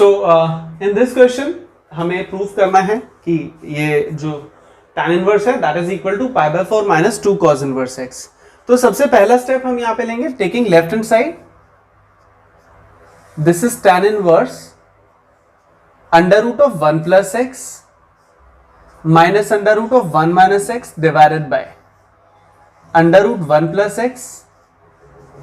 So in this question हमें prove करना है कि ये जो tan इनवर्स है that is equal to pi by 4 minus 2 cos inverse x। तो सबसे पहला स्टेप हम यहां पे लेंगे taking left hand side, this is tan inverse under root of 1 plus x minus under root of 1 minus X divided by under root 1 plus x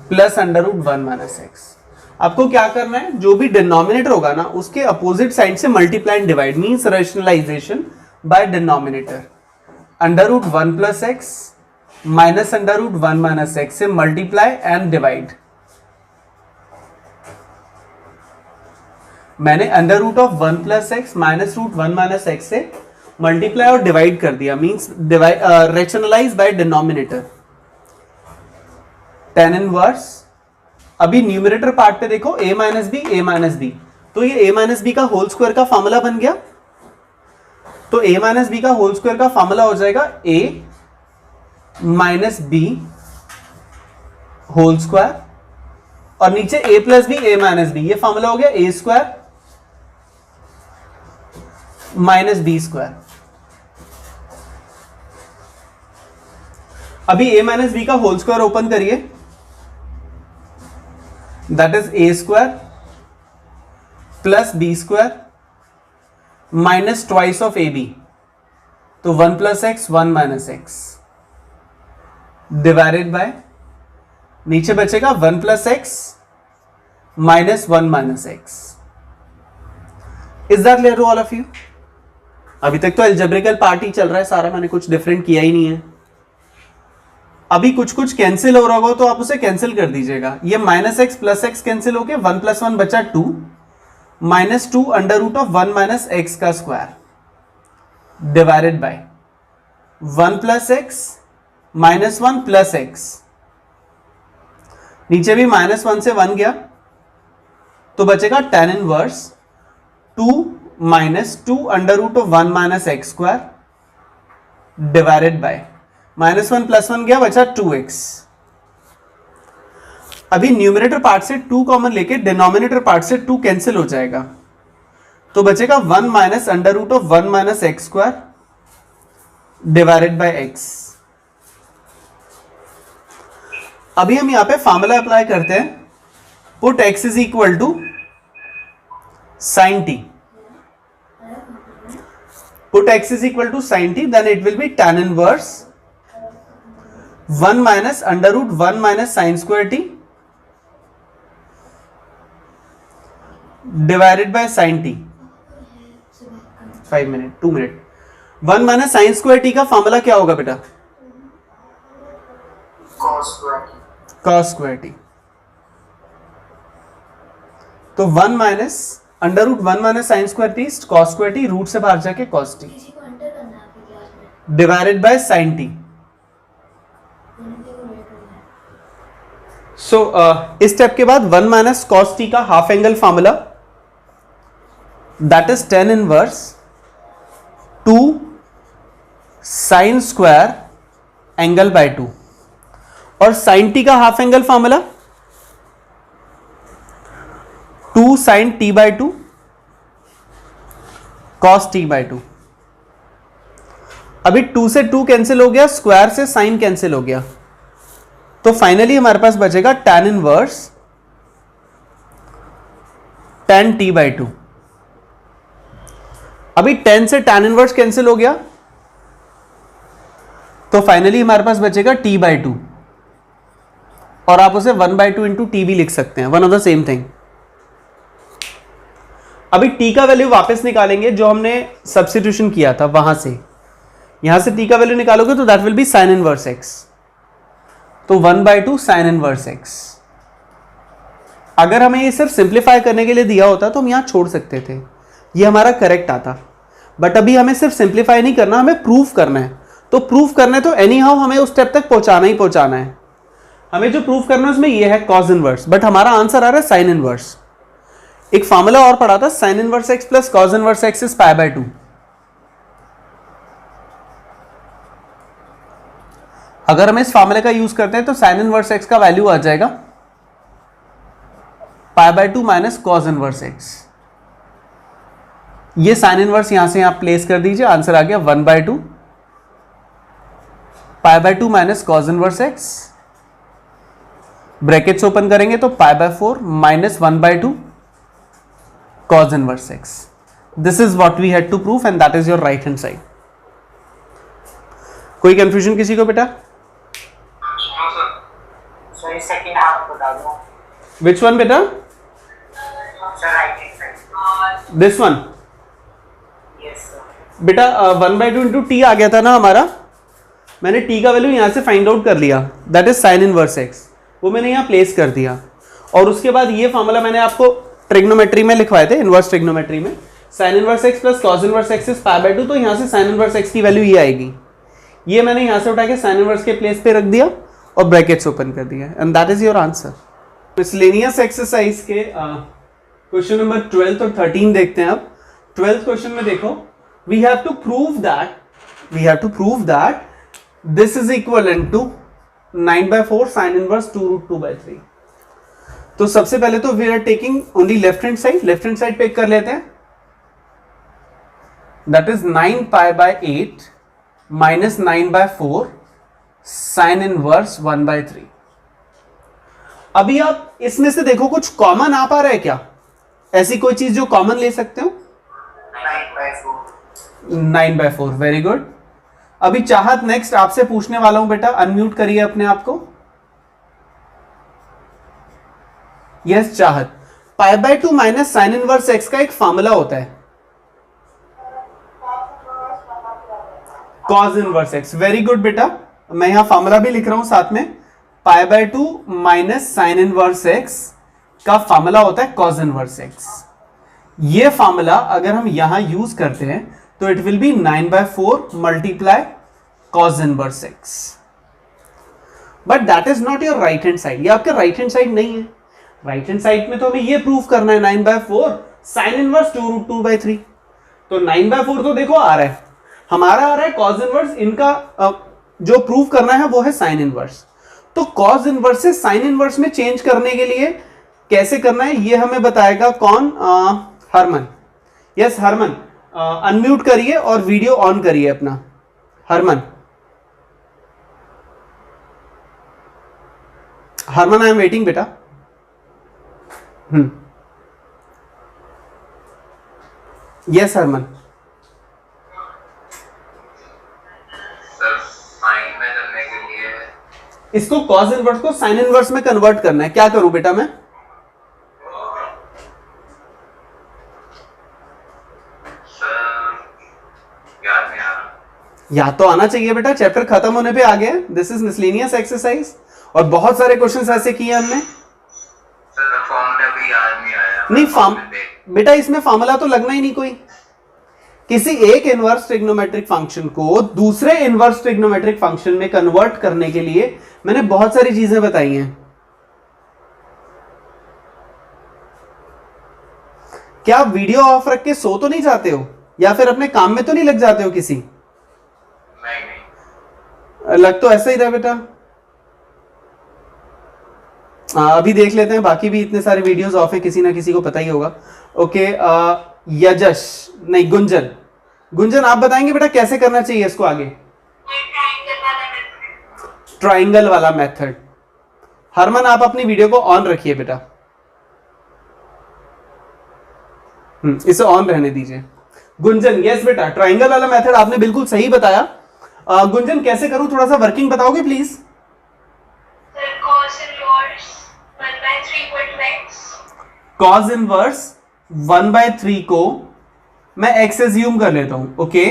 plus under root 1 minus X. आपको क्या करना है, जो भी डिनोमिनेटर होगा ना उसके opposite side से multiply and divide, means rationalization by denominator. Under root 1 plus x minus under root 1 minus X से मल्टीप्लाई एंड डिवाइड। मैंने under root of 1 plus x minus root 1 minus X से multiply और divide कर दिया, means rationalize by denominator. tan inverse, अभी numerator part पे देखो a minus B, तो ये a माइनस बी का होल स्क्वायर का फॉर्मूला बन गया। तो a माइनस बी का होल स्क्वायर का फॉर्मूला हो जाएगा a minus B whole square, और नीचे a plus B a minus B, ये फॉर्मूला हो गया a square minus B square. अभी a माइनस बी का होल स्क्वायर ओपन करिए, that is a square plus b square minus twice of ab, तो 1 plus x 1 minus x divided by, नीचे बचेगा 1 plus x minus 1 minus x। Is that clear to all of you? अभी तक तो algebraical part ही चल रहा है सारा, मैंने कुछ डिफरेंट किया ही नहीं है। अभी कुछ कुछ कैंसिल हो रहा होगा तो आप उसे कैंसिल कर दीजिएगा। ये minus x plus x cancel हो गया, 1 प्लस 1 बचा 2 minus 2 under root of 1 minus x का square divided by 1 plus x minus 1 plus x, नीचे भी माइनस 1 से 1 गया तो बचेगा tan inverse 2 minus 2 under root of 1 minus x square divided by minus 1 plus 1 गया, बचा 2x। अभी न्यूमरेटर पार्ट से 2 कॉमन लेके डिनोमिनेटर पार्ट से 2 कैंसिल हो जाएगा, तो बचेगा 1 minus under root of 1 minus x square divided by x। अभी हम यहां पे फॉर्मूला अप्लाई करते हैं, put x is equal to sin t, put x is equal to sin t, then it will be tan inverse 1 minus under root 1 minus sine square T divided by sine T. 2 minute 1 minus sine square T का formula क्या होगा बेटा? Cos square T. तो 1 minus under root 1 minus sine square t cos square t, root से बाहर जाके cos t divided by sine t. So इस step के बाद 1 माइनस कॉस टी का half angle formula, that is tan inverse 2 sine square angle by 2, और sine t का half angle formula 2 sine t by 2 cos t by 2। अभी 2 से 2 cancel हो गया, स्क्वायर से साइन कैंसिल हो गया, तो फाइनली हमारे पास बचेगा tan inverse tan t by 2। अभी 10 से tan इनवर्स कैंसिल हो गया, तो फाइनली हमारे पास बचेगा t बाई 2, और आप उसे 1 बाई 2 इंटू टी भी लिख सकते हैं, one of the same thing. अभी t का वैल्यू वापस निकालेंगे जो हमने सब्स्टिट्यूशन किया था वहां से, यहां से t का वैल्यू निकालोगे तो that will B sign inverse x, तो 1 बाई 2 साइन इनवर्स x। अगर हमें ये सिर्फ सिंप्लीफाई करने के लिए दिया होता तो हम यहां छोड़ सकते थे, ये हमारा करेक्ट आता, बट अभी हमें सिर्फ सिंप्लीफाई नहीं करना, हमें प्रूफ करना है। तो प्रूफ करना है तो एनी हाउ हमें उस स्टेप तक पहुंचाना ही पहुंचाना है। हमें जो प्रूफ करना है उसमें ये है कॉस इनवर्स, बट हमारा आंसर आ रहा है साइन इनवर्स। एक फॉर्मूला और पढ़ा था, sign inverse x plus cos inverse x is pi by 2। अगर हम इस फॉर्मूले का यूज करते हैं तो साइन इनवर्स x का वैल्यू आ जाएगा पाई by 2 minus cos inverse x। ये साइन इनवर्स यहां से आप प्लेस कर दीजिए, आंसर आ गया 1/2 π/2 minus cos inverse x, brackets open करेंगे तो π/4 minus 1/2 cos inverse x. This is what we had to prove and that is your right hand side. कोई कंफ्यूजन किसी को बेटा? सेकंड हाफ बता दो। Which one बेटा? Right hand side. This one. Yes sir. बेटा 1/2 इंटू टी आ गया था ना हमारा, मैंने टी का वैल्यू यहां से फाइंड आउट कर लिया, that is sine inverse x, वो मैंने यहां प्लेस कर दिया। और उसके बाद ये फॉर्मूला मैंने आपको ट्रिग्नोमेट्री में लिखवाए थे, इनवर्स ट्रिग्नोमेट्री में, sine inverse x plus cos inverse x is π/2, तो यहां से साइन इनवर्स एक्स की वैल्यू ये आएगी, ये मैंने यहां से उठा के साइन इनवर्स के प्लेस पे रख दिया और ब्रैकेट्स ओपन कर दिया, and that is your answer. Miscellaneous exercise के क्वेश्चन नंबर 12 और 13 देखते हैं अब। 12th क्वेश्चन में देखो, we have to prove that this is equivalent to 9/4 sine inverse 2√2/3। तो सबसे पहले तो we are taking only left hand side पे कर लेते हैं, that is 9π/8 minus 9/4 sine inverse 1/3। अभी आप इसमें से देखो कुछ कॉमन आ पा रहा है क्या, ऐसी कोई चीज जो कॉमन ले सकते हो? 9/4, वेरी गुड। अभी चाहत नेक्स्ट आपसे पूछने वाला हूं बेटा, अनम्यूट करिए अपने आप को। यस चाहत, π/2 माइनस साइन इनवर्स एक्स का एक फॉर्मूला होता है, cause inverse x. Very good बेटा, मैं यहां फॉर्मूला भी लिख रहा हूं साथ में, π/2 माइनस साइन इनवर्स एक्स का फॉर्मूला होता है कॉज इनवर्स एक्स। ये फॉर्मूला अगर हम यहां यूज करते हैं तो it will B 9/4 multiply cause inverse x, but that is not your right hand side, ये आपका राइट हैंड साइड नहीं है। राइट हैंड साइड में तो हमें ये प्रूव करना है 9/4 साइन इनवर्स 2√2/3। तो 9/4 तो देखो आ रहा है, हमारा आ रहा है कॉज इनवर्स, इनका जो प्रूव करना है वो है साइन इनवर्स। तो कॉज इनवर्स से साइन इनवर्स में चेंज करने के लिए कैसे करना है ये हमें बताएगा कौन? हरमन। यस हरमन, अनम्यूट करिए और वीडियो ऑन करिए अपना। Harman, Harman I am waiting बेटा। यस हरमन। सर साइन में करने के लिए इसको कॉज इनवर्स को साइन इनवर्स में कन्वर्ट करना है, क्या करूं बेटा मैं? या तो आना चाहिए बेटा, चैप्टर खत्म होने पे आ गया। दिस इज मिसलेनियस एक्सरसाइज और बहुत सारे क्वेश्चंस ऐसे किए हमने। सर फॉर्मूला भी याद नहीं आया। नहीं बेटा इसमें फॉर्मूला तो लगना ही नहीं कोई। किसी एक इनवर्स ट्रिग्नोमेट्रिक फंक्शन को दूसरे इनवर्स ट्रिग्नोमेट्रिक फंक्शन में कन्वर्ट करने के लिए मैंने बहुत सारी चीजें बताई हैं। क्या आप वीडियो ऑफ रख के सो तो नहीं जाते हो, या फिर अपने काम में तो नहीं लग जाते हो किसी? नहीं। लग तो ऐसा ही रहा बेटा। अभी देख लेते हैं, बाकी भी इतने सारे वीडियोस ऑफ है, किसी ना किसी को पता ही होगा। ओके यजश नहीं गुंजन, गुंजन आप बताएंगे बेटा कैसे करना चाहिए इसको आगे? ट्राइंगल वाला मेथड। हरमन आप अपनी वीडियो को ऑन रखिए बेटा, इसे ऑन रहने दीजिए। गुंजन यस बेटा, ट्राइंगल वाला मेथड आपने बिल्कुल सही बताया। गुंजन कैसे करूं, थोड़ा सा वर्किंग बताओगे प्लीज? कॉस इनवर्स 1/3 को मैं x एज्यूम कर लेता हूं। Okay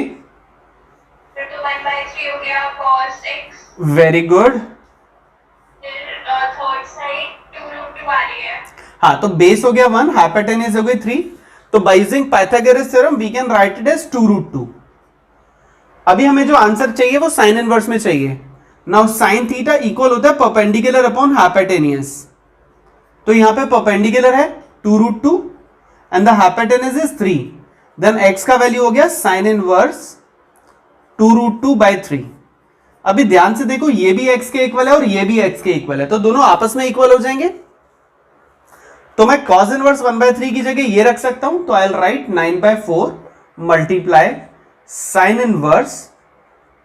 very good. हाँ तो बेस हो गया 1, हाइपोटेन्यूज हो गई 3, तो by using Pythagoras theorem we can write it as 2√2। अभी हमें जो आंसर चाहिए वो साइन इनवर्स में चाहिए। नाउ साइन थीटा इक्वल होता है परपेंडिकुलर अपॉन हाइपोटेन्यूज, तो यहां पे परपेंडिकुलर है 2√2 and the hypotenuse is 3, then x का वैल्यू हो गया साइन इनवर्स 2√2/3। अभी ध्यान से देखो, ये भी x के इक्वल है और ये भी x के इक्वल है, तो दोनों आपस में इक्वल हो जाएंगे। तो मैं cos इनवर्स 1/3 की जगह ये रख सकता हूं, तो I will write 9/4 multiply sine inverse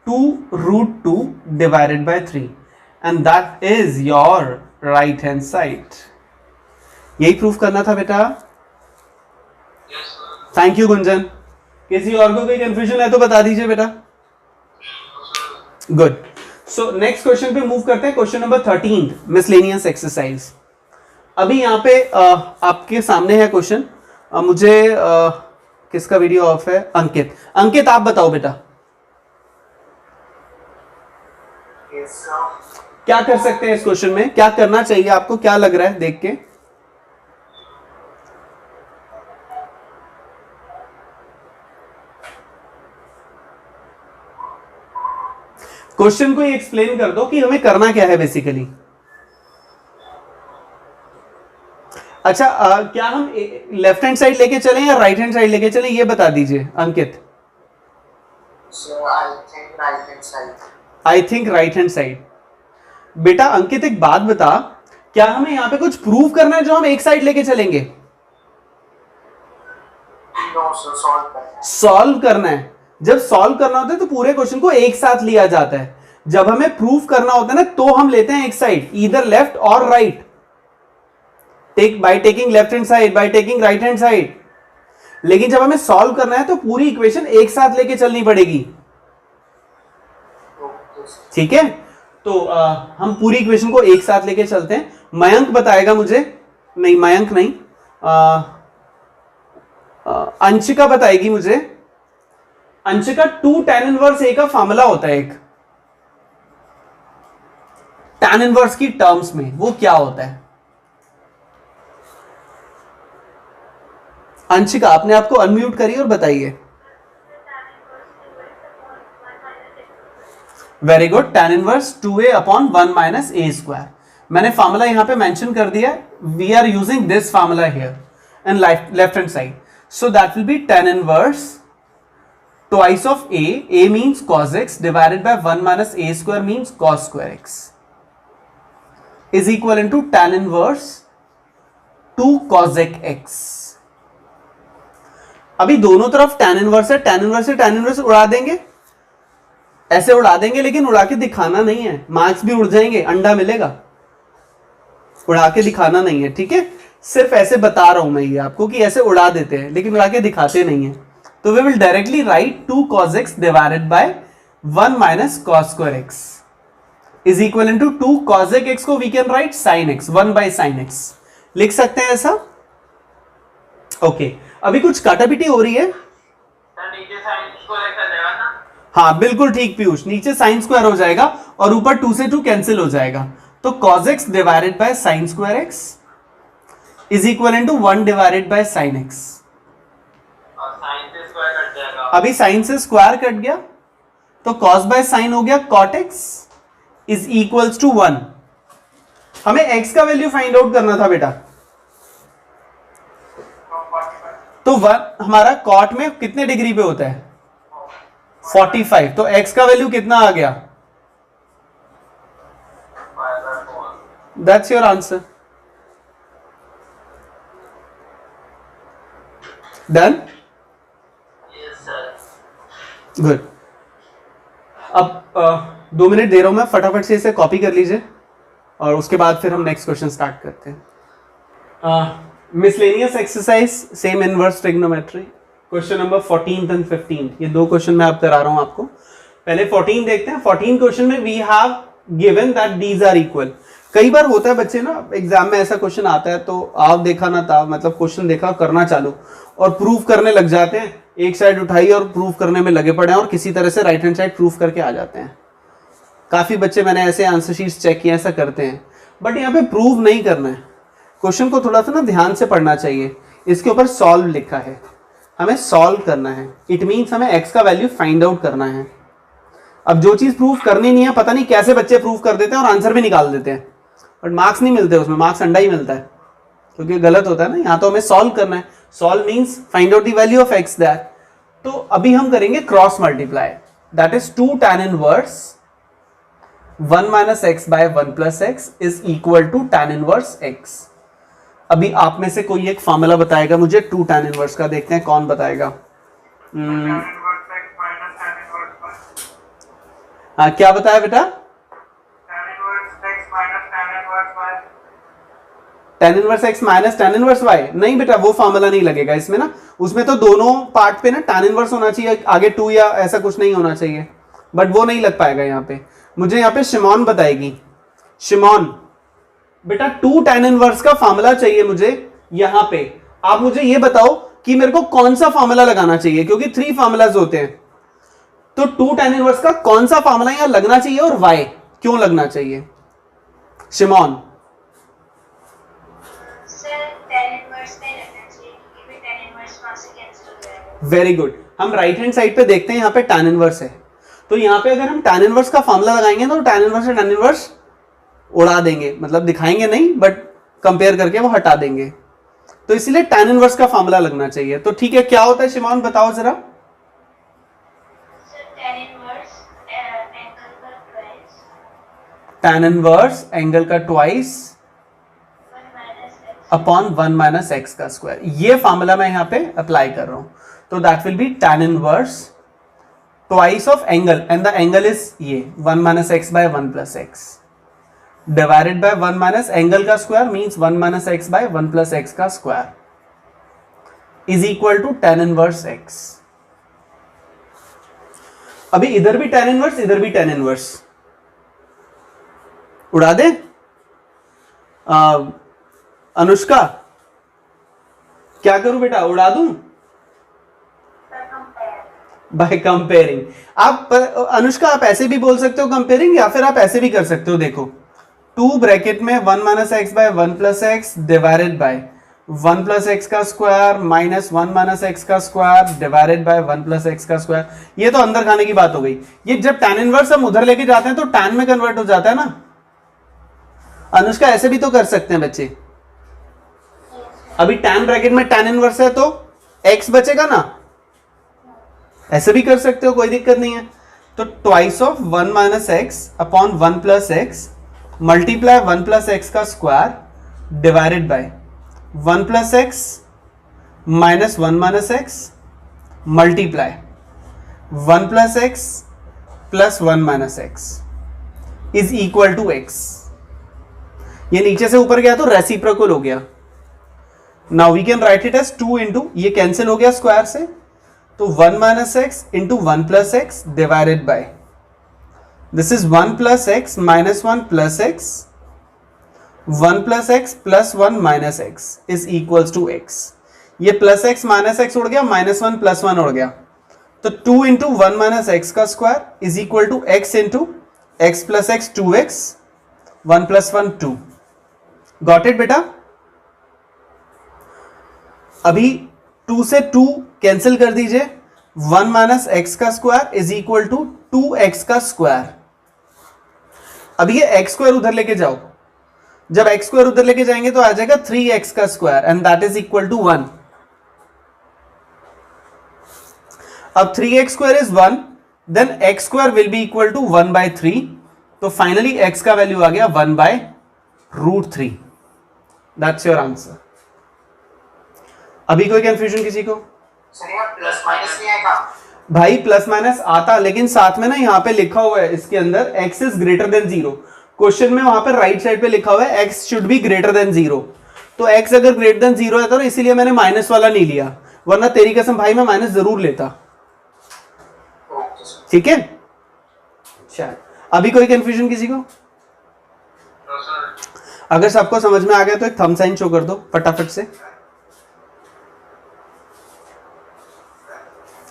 2√2 divided by 3 and that is your right hand side. यही प्रूफ करना था बेटा. Thank you Gunjan. किसी और को कोई कंफ्यूजन है तो बता दीजिए बेटा. गुड. सो नेक्स्ट क्वेश्चन पे मूव करते हैं. Question number 13 miscellaneous exercise. अभी यहाँ पे आपके सामने है क्वेश्चन. मुझे किसका वीडियो ऑफ है? अंकित. अंकित आप बताओ बेटा Yes, sir. क्या कर सकते हैं इस क्वेश्चन में, क्या करना चाहिए आपको, क्या लग रहा है देख के? क्वेश्चन को ही एक्सप्लेन कर दो कि हमें करना क्या है बेसिकली. अच्छा क्या हम लेफ्ट हैंड साइड लेके चलें या राइट हैंड साइड लेके चलें, ये बता दीजिए अंकित. So I think right hand side. I think right hand side. बेटा अंकित एक बात बता, क्या हमें यहां पे कुछ प्रूव करना है जो हम एक साइड लेके चलेंगे? No, sir. Solve करना है. सॉल्व करना है. जब सॉल्व करना होता है तो पूरे क्वेश्चन को एक साथ लिया जाता है. जब हमें प्रूफ करना होता है ना तो हम लेते हैं एक साइड, ईदर लेफ्ट और right. Take by taking left hand side, by taking right hand side. लेकिन जब हमें सॉल्व करना है तो पूरी इक्वेशन एक साथ लेके चलनी पड़ेगी. Okay, sir. ठीक है, तो हम पूरी इक्वेशन को एक साथ लेके चलते हैं. मयंक बताएगा मुझे, नहीं मयंक नहीं, अंशिका बताएगी मुझे. अंशिका 2 tan इनवर्स ए का फॉर्मूला होता है एक tan इनवर्स की टर्म्स में, वो क्या होता है? अंशिका आपने आपको अनम्यूट करिए और बताइए. Very good. tan inverse 2a upon 1 minus a square. मैंने फॉर्मूला यहां पे मेंशन कर दिया. We are using this formula here in left hand side. So that will be tan inverse twice of a means cos x divided by 1 minus a square means cos square x is equal into tan inverse 2 cosec x. अभी दोनों तरफ tan inverse है, tan inverse से tan inverse उड़ा देंगे, ऐसे उड़ा देंगे, लेकिन उड़ा के दिखाना नहीं है. मार्क्स भी उड़ जाएंगे, अंडा मिलेगा, उड़ा के दिखाना नहीं है. ठीक है, सिर्फ ऐसे बता रहा हूं मैं ये आपको कि ऐसे उड़ा देते हैं लेकिन उड़ा के दिखाते नहीं है. तो we will directly write 2 cos x divided by 1 minus cos square x is equal into 2 cosec x को we can write sin x, 1 by sin x लिख सकते हैं ऐसा. ओके, अभी कुछ काटापिटी हो रही है. नीचे साइन स्क्वायर एक्स आ जाएगा ना? हाँ बिल्कुल ठीक पीयूष, नीचे साइन स्क्वायर हो जाएगा और ऊपर 2 से 2 कैंसिल हो जाएगा. तो cos x divided by sin square x is equal into 1 divided by sin x. अभी साइन से स्क्वायर कट गया तो cos बाय साइन हो गया cot x is equals to 1. हमें x का वैल्यू फाइंड आउट करना था बेटा. तो 1 हमारा cot में कितने डिग्री पे होता है? 45. तो x का वैल्यू कितना आ गया? That's your answer. Done. Good. अब 2 मिनट दे रहा हूं मैं, फटाफट से इसे कॉपी कर लीजिए और उसके बाद फिर हम नेक्स्ट क्वेश्चन स्टार्ट करते हैं. Miscellaneous exercise same inverse trigonometry, question number 14 and 15. ये 2 क्वेश्चन मैं आप करा रहा हूं आपको. पहले 14 देखते हैं. 14 क्वेश्चन में we have given that these are equal. कई बार होता है बच्चे ना एग्जाम में ऐसा क्वेश्चन आता है तो आप देखा ना था, मतलब क्वेश्चन देखा करना चालू और प्रूफ करने लग जाते हैं. एक साइड उठाई और प्रूफ करने में लगे पड़े हैं और किसी तरह से राइट हैंड साइड प्रूफ करके आ जाते हैं. काफी बच्चे मैंने ऐसे आंसर शीट्स चेक किए, ऐसा करते हैं. बट यहाँ पे प्रूव नहीं करना है. क्वेश्चन को थोड़ा सा ना ध्यान से पढ़ना चाहिए. इसके ऊपर सॉल्व लिखा है, हमें सॉल्व करना है. इट मीन्स हमें एक्स का वैल्यू फाइंड आउट करना है. अब जो चीज प्रूफ करनी नहीं है, पता नहीं कैसे बच्चे प्रूफ कर देते हैं और आंसर भी निकाल देते हैं, बट मार्क्स नहीं मिलते उसमें. मार्क्स अंडा ही मिलता है क्योंकि गलत होता है ना. यहाँ तो हमें सॉल्व करना है. Solve means find out the value of X that. तो अभी हम करेंगे cross multiply. That is 2 tan inverse 1 minus x by 1 plus X is equal to tan inverse x. अभी आप में से कोई एक फॉर्मूला बताएगा मुझे 2 tan इनवर्स का. देखते हैं कौन बताएगा. हाँ क्या बताया बेटा? tan inverse x minus tan inverse y। नहीं बेटा वो फॉर्मूला नहीं लगेगा इसमें ना, उसमें तो दोनों पार्ट पे ना tan इनवर्स होना चाहिए, आगे 2 या ऐसा कुछ नहीं होना चाहिए, बट वो नहीं लग पाएगा यहाँ पे। मुझे यहाँ पे शिमॉन बताएगी। शिमॉन बेटा 2 tan इनवर्स का फॉर्मूला चाहिए मुझे यहाँ पे। आप मुझे ये बताओ कि मेरे को कौन सा फॉर्मूला लगाना चाहिए, क्योंकि 3 फॉर्मूलाज होते हैं, तो 2 tan इनवर्स का कौन सा फॉर्मूला यहाँ लगना चाहिए और y क्यों लगना चाहिए? Shimon very good. हम राइट हैंड साइड पे देखते हैं, यहाँ पे tan इनवर्स है, तो यहाँ पे अगर हम tan इनवर्स का फॉर्मूला लगाएंगे तो tan इनवर्स से tan इनवर्स उड़ा देंगे, मतलब दिखाएंगे नहीं बट कंपेयर करके वो हटा देंगे, तो इसीलिए tan इनवर्स का फॉर्मूला लगना चाहिए। तो ठीक है, क्या होता है शिमॉन बताओ जरा। tan इनवर्स एंगल का ट्वाइस अपॉन 1 माइनस एक्स का स्क्वायर, ये फॉर्मूला मैं यहाँ पे अप्लाई कर रहा हूं, तो that will be tan inverse twice of angle, and the angle is ये 1 minus x by 1 plus x divided by 1 minus angle का square means 1 minus x by 1 plus x का square is equal to tan inverse x. अभी इधर भी tan inverse, इधर भी tan inverse, उड़ा दे। अनुष्का क्या करूं बेटा, उड़ा दूं? By comparing. आप अनुष्का आप ऐसे भी बोल सकते हो कंपेयरिंग, या फिर आप ऐसे भी कर सकते हो, देखो 2 ब्रैकेट में 1 minus x by 1 plus x divided by 1 plus x का स्क्वायर माइनस 1 माइनस एक्स का square divided by 1 plus x का स्क्वायर। ये तो अंदर खाने की बात हो गई। ये जब tan इनवर्स हम उधर लेके जाते हैं तो tan में कन्वर्ट हो जाता है ना। अनुष्का ऐसे भी तो कर सकते हैं बच्चे। अभी tan ब्रैकेट में tan इनवर्स है तो x बचेगा ना, ऐसे भी कर सकते हो, कोई दिक्कत नहीं है। तो twice of 1 minus x upon 1 plus x multiply 1 plus x का square divided by 1 plus x minus 1 minus x multiply 1 plus x plus 1 minus x is equal to x. ये नीचे से ऊपर गया तो रेसिप्रोकल हो गया। Now we can write it as 2 into, ये कैंसिल हो गया स्क्वायर से, तो 1 minus x into 1 plus x divided by this is 1 plus x minus 1 plus x 1 plus x plus 1 minus x is equals to x. ये plus x minus x उड़ गया, minus 1 plus 1 उड़ गया, तो 2 इंटू 1 माइनस एक्स का square is equal to x into x plus x 2x 1 plus 1 2। Got it बेटा? अभी 2 से 2 कैंसिल कर दीजिए, 1 माइनस एक्स का square is equal to 2x का स्क्वायर। अभी ये x स्क्वायर उधर लेके जाओ, जब x स्क्वायर उधर लेके जाएंगे तो आ जाएगा 3x का square and that is equal to 1। अब 3x square is 1, then x square will be equal to 1 by 3, तो फाइनली x का वैल्यू आ गया 1 by root 3। That's your answer. अभी कोई कंफ्यूजन किसी को? सर यहाँ प्लस माइनस नहीं आएगा? भाई प्लस माइनस आता, लेकिन साथ में ना यहाँ पे लिखा हुआ है इसके अंदर x is greater than 0। Question में वहां पे राइट साइड पे लिखा हुआ है x should be greater than 0, तो x अगर ग्रेटर देन 0 है तो इसीलिए मैंने माइनस वाला नहीं लिया, वरना तेरी कसम भाई मैं माइनस जरूर लेता। ठीक है, शायद अभी कोई कंफ्यूजन किसी को? No, sir. अगर सबको समझ में आ गया तो एक थंब साइन शो कर दो फटाफट से।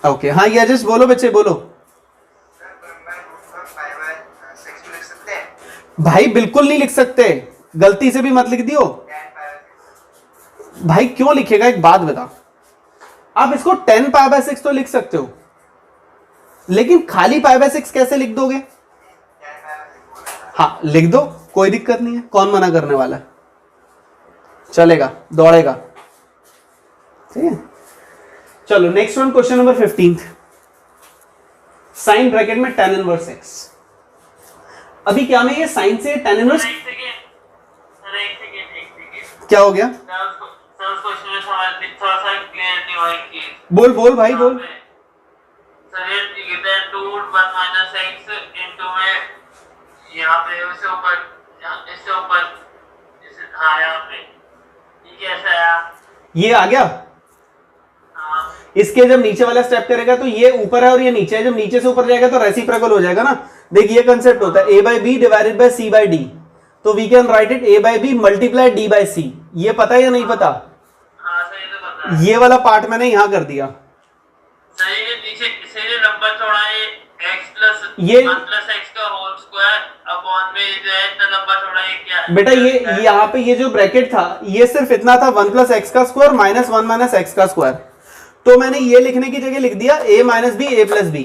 ओके हाँ ये जस्ट बोलो बच्चे बोलो। भाई बिल्कुल नहीं लिख सकते, गलती से भी मत लिख दियो। भाई क्यों लिखेगा, एक बात बता, आप इसको 10 पाई बाय 6 तो लिख सकते हो, लेकिन खाली पाई बाय 6 कैसे लिख दोगे? हाँ लिख दो, कोई दिक्कत नहीं है, कौन मना करने वाला है, चलेगा दौड़ेगा। ठीक है, चलो next one, question number 15। Sine bracket में tan इनवर्स x। अभी क्या मैं ये साइन से tan इनवर्स क्या हो गया? बोल बोल भाई बोल। सर ये लिखते हैं 2 1 माइनस एक्स इंटू में यहाँ पे इससे ऊपर हाँ यहाँ पे ये कैसे आया? ये आ गया। हाँ इसके जब नीचे वाला स्टेप करेगा तो ये ऊपर है और ये नीचे है, जब नीचे से ऊपर जाएगा तो रेसिप्रोकल हो जाएगा ना। देख ये कंसेप्ट होता है a by b divided by c by d, तो we can write it a by b multiply d by c। ये पता है या नहीं पता? हाँ सर ये तो पता है। ये वाला पार्ट मैंने यहां कर दिया। सर ये नीचे से जो नंबर छोड़ा है x प्लस ये 1 प्लस एक्स का होल स्क्वायर अपॉन में जो है इतना नंबर छोड़ा है क्या है? बेटा ये यहाँ पे ये जो ब्रैकेट था ये सिर्फ इतना था 1 प्लस एक्स का स्क्वायर माइनस 1 माइनस एक्स का स्क्वायर, तो मैंने ये लिखने की जगह लिख दिया a minus b a plus b.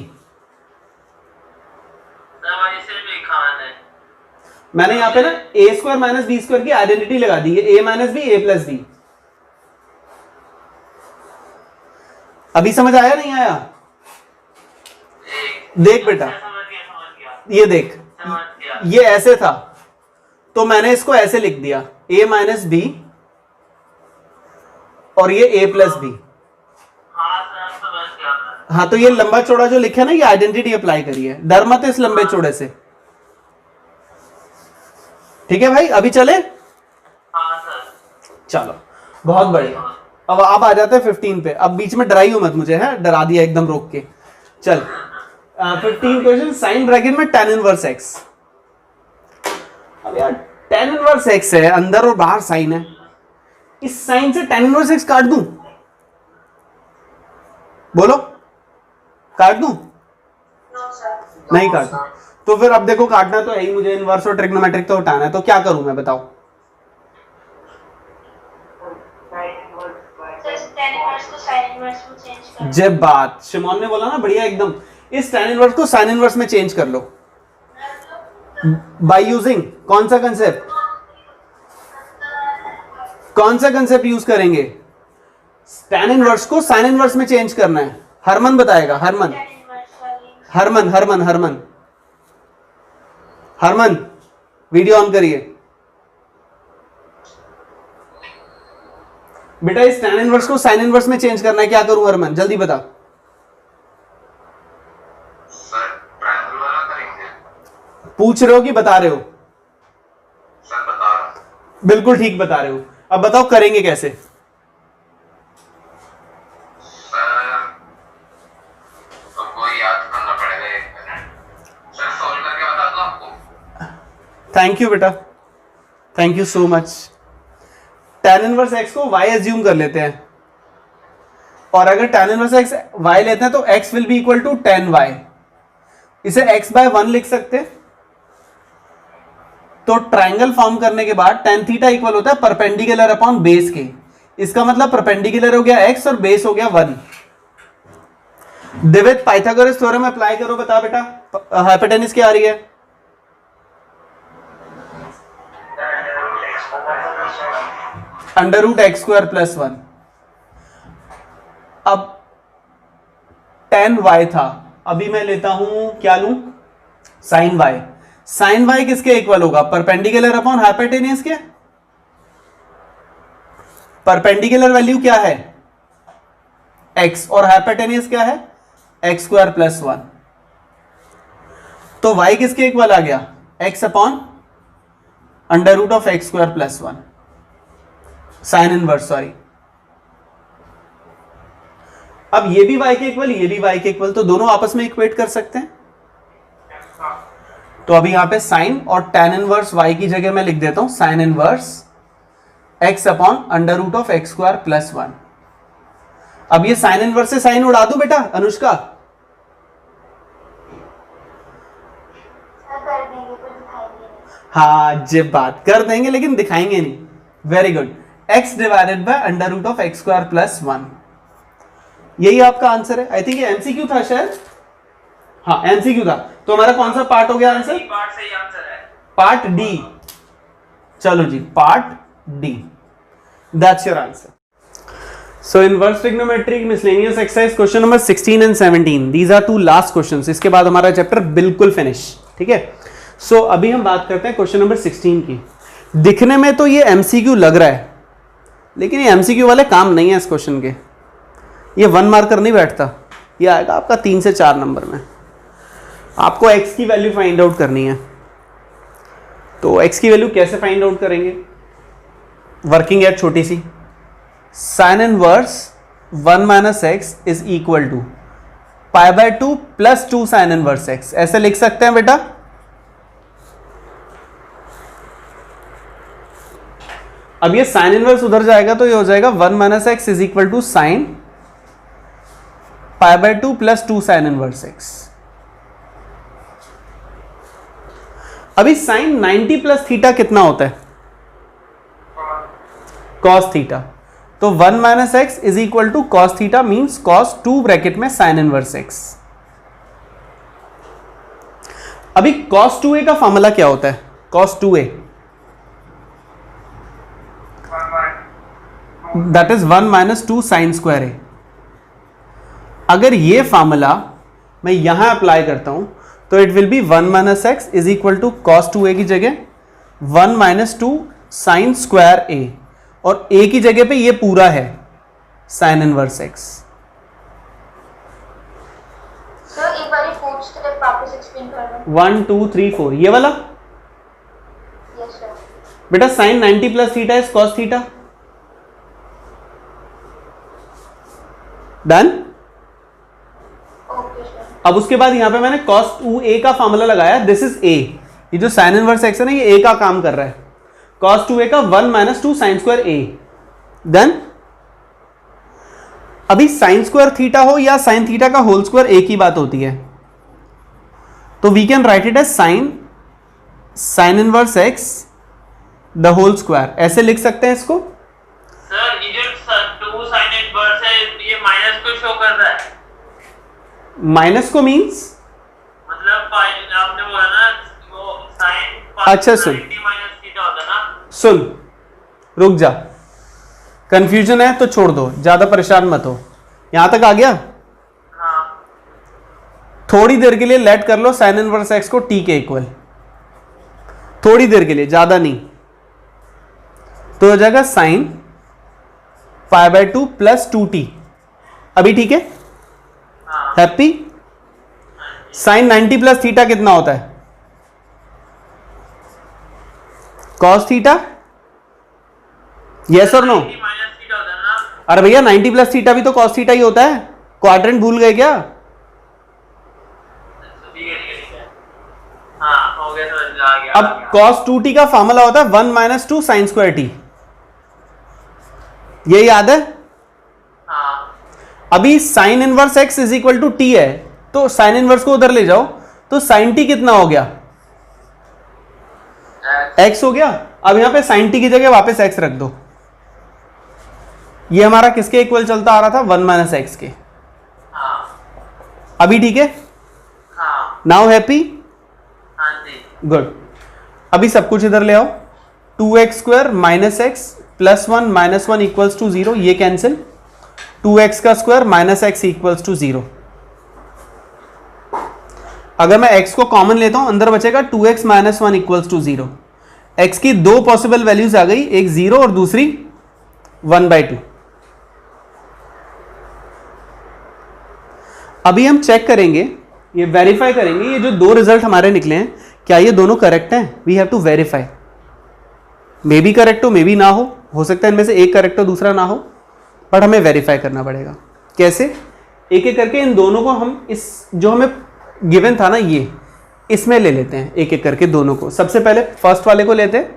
मैंने यहाँ पे ना a square minus B square की आइडेंटिटी लगा दी है, a minus b a plus b. अभी समझ आया नहीं आया? देख बेटा ये देख, ये ऐसे था तो मैंने इसको ऐसे लिख दिया a माइनस बी और ये a प्लस बी। हाँ तो ये लंबा चौड़ा जो लिखा है ना, ये आइडेंटिटी अप्लाई करिए, डर मत इस लंबे चौड़े से। ठीक है भाई, अभी चले? चलो बहुत बढ़िया। अब आप आ जाते हैं 15 पे। अब बीच में डराई हो मत मुझे, है डरा दिया एकदम रोक के। चल 15 क्वेश्चन, साइन ब्रैकेट में tan इनवर्स x। अब यार tan इनवर्स x है, अंदर और बाहर साइन है, इस साइन से tan इनवर्स x काट दूं? बोलो काट दूं? नहीं काट। तो फिर अब देखो काटना तो है ही मुझे, इनवर्स और ट्रिग्नोमेट्रिक तो हटाना है, तो क्या करूं मैं बताओ? जब बात शिमोन ने बोला ना बढ़िया एकदम, इस tan इनवर्स को sin इनवर्स में चेंज कर लो बाय यूजिंग कौन सा कंसेप्ट? कौन सा कंसेप्ट यूज करेंगे? tan इनवर्स को sin इनवर्स में चेंज करना है। हरमन बताएगा, हरमन हरमन हरमन हरमन हरमन वीडियो ऑन करिए बेटा। इस tan इनवर्स को sin इनवर्स में चेंज करना है, क्या करूं हरमन जल्दी बता। सर ट्रायंगल वाला करेंगे? पूछ रहे हो कि बता रहे हो? सर बता रहा हूं। बिल्कुल ठीक बता रहे हो। अब बताओ करेंगे कैसे? सर तुमको याद करना पड़ेगा 1 मिनट। सर सॉल्व करके बता दूं आपको? थैंक यू बेटा, thank you so much. tan inverse x को y एज्यूम कर लेते हैं, और अगर tan इनवर्स x y लेते हैं तो x will be equal to tan y। इसे x बाय 1 लिख सकते हैं। तो ट्राइंगल फॉर्म करने के बाद tan थीटा इक्वल होता है परपेंडिकुलर अपॉन बेस के। इसका मतलब परपेंडिकुलर हो गया x और बेस हो गया 1। द्विविध पाइथागोरस थ्योरम अप्लाई करो, बता बेटा हाइपोटेनस क्या आ रही है? Under root x square plus 1। अब tan y था, अभी मैं लेता हूं क्या लूं? sin y। sin y किसके इक्वल होगा? परपेंडिकुलर अपॉन हाइपोटेनस के। परपेंडिकुलर वैल्यू क्या है? x, और हाइपोटेनस क्या है? X square plus 1। तो y किसके इक्वल आ गया? x upon under root of x square plus 1 sine inverse, sorry. अब ये भी y के इक्वल, ये भी y के इक्वल, तो दोनों आपस में इक्वेट कर सकते हैं। तो अभी यहां पे साइन और tan इनवर्स y की जगह मैं लिख देता हूं sine inverse x upon under root of x square plus 1। अब ये साइन इनवर्स से साइन उड़ा दूं बेटा अनुष्का? हाँ जब बात कर देंगे लेकिन दिखाएंगे नहीं। Very good. x divided by under root of x square plus 1, यही आपका आंसर है। आई थिंक ये एमसीक्यू था शायद। हाँ एमसीक्यू था। तो हमारा कौन सा पार्ट हो गया आंसर? पार्ट सही आंसर है। Part D. चलो जी part D, that's your answer. So inverse trigonometric miscellaneous exercise question number 16 and 17, these are two last questions। इसके बाद हमारा चैप्टर बिल्कुल फिनिश, ठीक है। सो अभी हम बात करते हैं क्वेश्चन नंबर 16 की। दिखने में तो ये एमसीक्यू लग रहा है, लेकिन ये एमसीक्यू वाले काम नहीं है इस क्वेश्चन के। ये 1 मार्कर नहीं बैठता, ये आएगा आपका 3 से 4 नंबर में। आपको x की वैल्यू फाइंड आउट करनी है, तो x की वैल्यू कैसे फाइंड आउट करेंगे? वर्किंग एट छोटी सी, sine inverse 1 minus x is equal to pi by 2 plus 2 sine inverse x, ऐसे लिख सकते हैं बेटा। अब ये साइन इनवर्स उधर जाएगा तो ये हो जाएगा 1 minus x is equal to sine pi by 2 plus 2 sine inverse x. अभी साइन 90 प्लस थीटा कितना होता है? Cos theta. तो 1 minus x is equal to cos theta means cos 2 bracket में साइन इनवर्स एक्स। अभी कॉस 2a का formula क्या होता है? Cos 2a that is 1 minus 2 sine square A. अगर ये फॉर्मूला मैं यहां अप्लाई करता हूं तो it will be 1 minus x is equal to cos 2a की जगह 1 माइनस 2 साइन स्क्वायर ए, और a की जगह पे ये पूरा है साइन इनवर्स एक्स। सर एक बार फोर्थ स्टेप वापस एक्सप्लेन करना। 1 2 3 4 ये वाला। Yes sir. बेटा sine 90 plus theta is cos theta. Done. Okay sir. अब उसके बाद यहां पे मैंने कॉस 2a का फॉर्मूला लगाया, दिस इज a। ये जो साइन इनवर्स एक्स है ना, ये a का काम कर रहा है। कॉस 2a का 1 minus 2 sine square a। Done. अभी साइन स्क्वायर थीटा हो या साइन थीटा का होल स्क्वायर एक ही बात होती है, तो we can write it as sine inverse x the whole square, ऐसे लिख सकते हैं इसको। सर ये जो 2 sin इनवर्स है ये माइनस को शो कर रहा है। माइनस को मींस मतलब आपने बोला ना वो sin अच्छा, सुन। 90 माइनस थीटा होता है ना। सुन, रुक जा, कंफ्यूजन है तो छोड़ दो, ज्यादा परेशान मत हो। यहां तक आ गया? हाँ थोड़ी देर के लिए लेट कर लो साइन इनवर्स एक्स को टी के इक्वल, थोड़ी देर के लिए, ज्यादा नहीं। तो हो जाएगा sign pi by 2 plus 2t। अभी ठीक है? हाँ हैप्पी? साइन 90 प्लस थीटा कितना होता है? Cos theta. यस और नो? 90 माइनस थीटा होता है ना। अरे भैया 90 प्लस थीटा भी तो कॉस थीटा ही होता है। क्वाड्रेंट भूल गए क्या? ठीक है। हाँ हो गया, समझ आ गया। अब cos 2t का फॉर्मूला होता है 1 माइनस 2 साइन स्क्वायर टी, ये याद है? हाँ अभी sine inverse x is equal to t है, तो साइन इनवर्स को उधर ले जाओ, तो साइन टी कितना हो गया? x हो गया। अब यहां पे साइन टी की जगह वापस x रख दो। ये हमारा किसके इक्वल चलता आ रहा था? 1 माइनस एक्स के। हाँ अभी ठीक है? हाँ नाउ हैप्पी? हाँ जी। गुड। अभी सब कुछ इधर ले आओ। 2x square minus x plus 1 minus 1 equals to 0, ये कैंसिल। 2x का square minus x equals to 0। अगर मैं x को कॉमन लेता हूं, अंदर बचेगा 2x minus 1 equals to 0। x की दो पॉसिबल वैल्यूज आ गई, एक 0 और दूसरी 1/2। अभी हम चेक करेंगे, ये वेरीफाई करेंगे, ये जो दो रिजल्ट हमारे निकले हैं क्या ये दोनों करेक्ट हैं? We have to verify. Maybe correct हो, मे बी ना हो सकता है इनमें से एक करेक्ट हो दूसरा ना हो, बट हमें वेरीफाई करना पड़ेगा। कैसे? एक एक करके इन दोनों को हम इस जो हमें गिवन था ना, ये इसमें ले लेते हैं एक एक करके दोनों को। सबसे पहले फर्स्ट वाले को लेते हैं।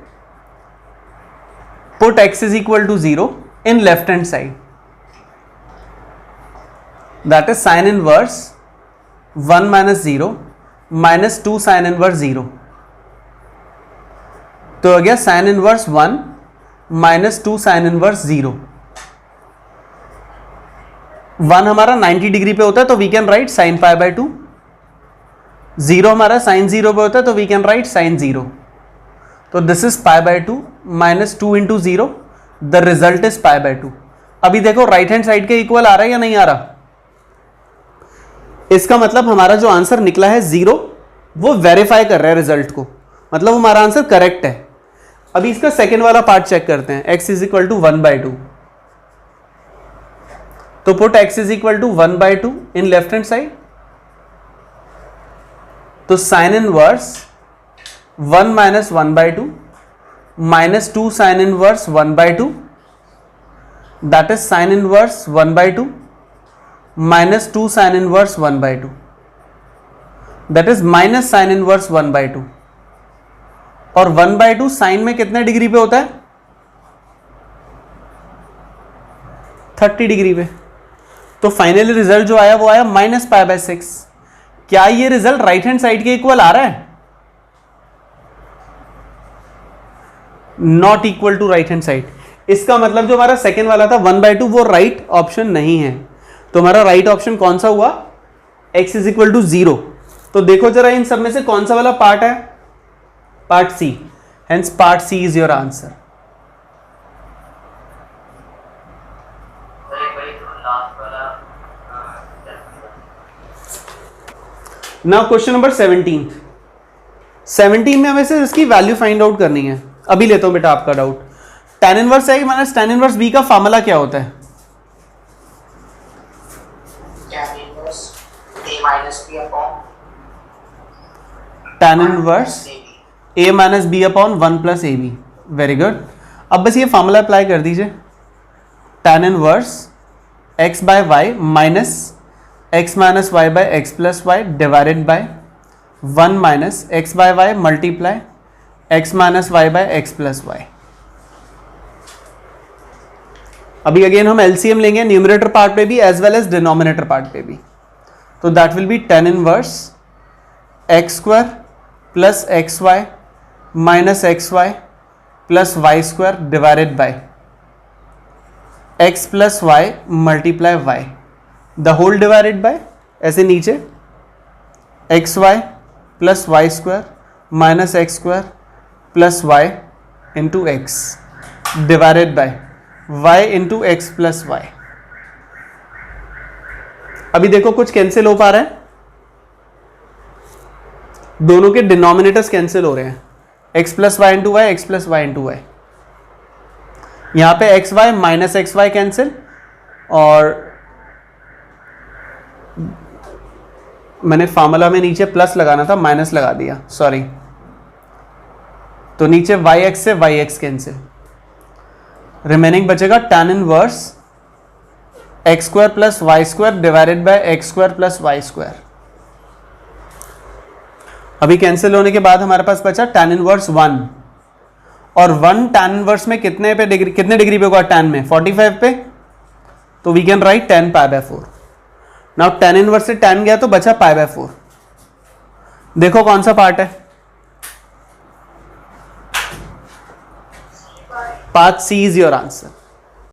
Put x is equal to 0 in left hand side, that is sine inverse 1 minus 0 minus 2 sine inverse 0। तो हो गया sine inverse 1 minus 2 sine inverse 0। 1 हमारा 90 डिग्री पे होता है तो we can write sine pi by 2। 0 हमारा साइन 0 पे होता है तो वी कैन राइट साइन 0। तो this is pi by 2 minus 2 into 0, the result is pi by 2। अभी देखो राइट हैंड साइड के इक्वल आ रहा है या नहीं आ रहा? इसका मतलब हमारा जो आंसर निकला है 0, वो वेरीफाई कर रहा है रिजल्ट को, मतलब हमारा आंसर करेक्ट है। अभी इसका सेकेंड वाला पार्ट चेक करते हैं। x is equal to 1/2। तो put x is equal to 1/2 in left hand side. तो sine inverse 1 minus 1/2 minus 2 sine inverse 1/2, that is sine inverse 1/2 minus 2 sine inverse 1/2, that is minus sine inverse 1/2. और 1/2 sign में कितने degree पे होता है? 30 degree पे. तो फाइनली रिजल्ट जो आया वो आया -π/6. क्या ये रिजल्ट राइट हैंड साइड के इक्वल आ रहा है? Not equal to right hand side. इसका मतलब जो हमारा सेकेंड वाला था 1/2 वो राइट ऑप्शन नहीं है. तो हमारा राइट ऑप्शन कौन सा हुआ? x is equal to 0. तो देखो जरा इन सब में से कौन सा वाला पार्ट है? Part C. Hence part C is your answer. Now question number 17 में हमें से इसकी वैल्यू फाइंड आउट करनी है. अभी लेता हूं बेटा आपका doubt. tan inverse a minus tan inverse b का फॉर्मूला क्या होता है? tan inverse A minus B upon tan inverse a minus b upon 1 plus a b. Very good. अब बस ये फॉर्मूला अप्लाई कर दीजिए. tan इनवर्स x बाय y minus x minus y by x plus y divided by 1 minus x by y multiply x minus y by x plus y. अभी again हम LCM लेंगे numerator part पे भी as well as denominator part पे भी. तो that will be tan inverse x square plus x y minus x y plus y square divided by x plus y multiply y the whole divided by ऐसे नीचे x y plus y square minus x square plus y into x divided by y into x plus y. अभी देखो कुछ cancel हो पा रहा है. दोनों के डिनोमिनेटर्स कैंसिल हो रहे हैं. x plus y into y x plus y into y. यहां पे x y minus x y cancel और मैंने फॉर्मूला में नीचे प्लस लगाना था माइनस लगा दिया सॉरी. तो नीचे वाई एक्स से वाई एक्स कैंसिल. रिमेनिंग बचेगा tan inverse x square plus y square divided by x square plus y square. अभी कैंसिल होने के बाद हमारे पास बचा tan इनवर्स 1 और 1 tan इनवर्स में कितने डिग्री पे होगा? tan में 45 पे. तो we can write tan π/4. Now tan inverse से tan गया तो बचा π/4. देखो कौन सा पार्ट है? Part C is your answer.